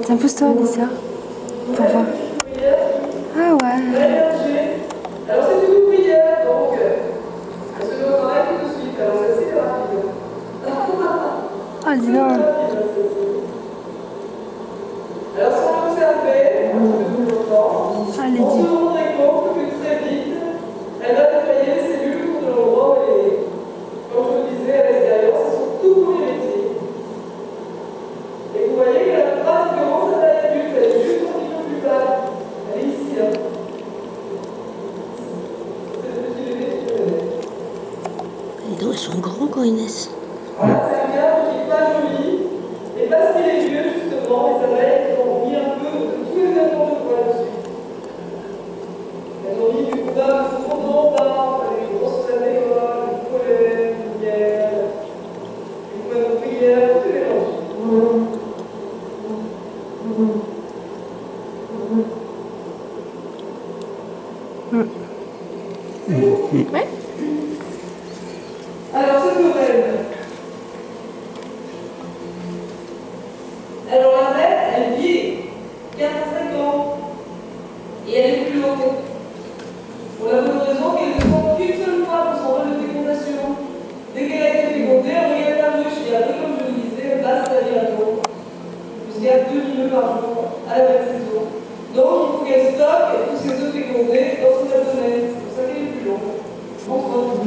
Tiens, pousse-toi, Lisa. Pour voir. Ah ouais. Alors c'est une ouvrière, donc elle se met au travail tout de suite. Alors c'est assez rapide. Ah, dis donc. Alors si on l'observait un petit peu plus longtemps, Allez, on se dis. rendrait compte que très vite, elle va nettoyer les cellules autour de l'endroit où elle est. Comme je vous le disais, à l'extérieur, c'est son tout premier métier. Et vous voyez que la phrase commence à taille adulte, elle est juste un petit peu plus bas. Elle est ici. Hein. C'est le petit bébé qui peut l'aider. Les dos, ils sont grands quand ils naissent. Voilà, c'est un cadre qui n'est pas joli. Et parce qu'il est vieux, justement, les abeilles ont mis un peu de tous les éléments de poids dessus. Elles ont mis du boudin, du fondant, avec des grosses alvéoles, du pollen, du miel, une bonne ouvrière, tout est mélangé. Ouais. Alors, cette nouvelle. Alors, la bête, elle vit 4 à 5 ans. Et elle est plus longue. Pour la bonne raison qu'elle ne prend qu'une seule fois pour son rôle de fécondation. Dès qu'elle a été fécondée, elle regarde la ruche et après, comme je le disais, elle passe sa vie à l'eau. Jusqu'à 2 minutes par jour à la belle saison. Donc, il faut qu'elle stocke tous ses œufs fécondés dans son abdomen. C'est pour ça qu'elle est plus longue. Entre autres.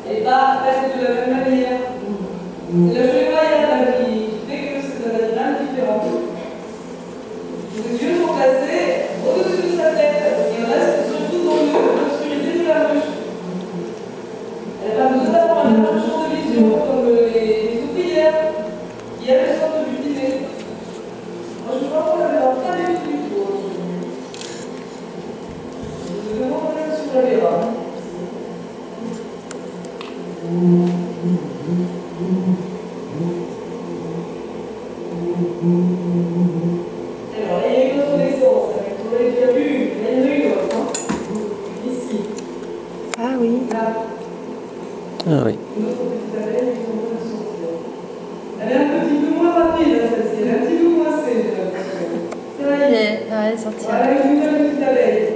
Elle n'est pas faite de la même manière. C'est la jolie royale qui fait que c'est un animal différent. Ses yeux sont placés au-dessus de sa tête. Il reste surtout dans l'obscurité de la ruche. Elle n'a pas besoin d'avoir un large champ de vision comme les ouvrières qui elles sortent du dîner. Moi je crois qu'on l'avait pas du tout. Je me demande même si on la verra. Alors, il y a une autre naissance, vous l'avez déjà vu, il y en a une autre, hein. Ici, Ah oui. là, Ah oui. une autre petite abeille qui est en train de sortir. Elle est un petit peu moins rapide, hein, celle-ci, elle est un petit peu coincée, j'ai l'impression. Ça y est, Ouais, sortir. voilà une nouvelle petite abeille.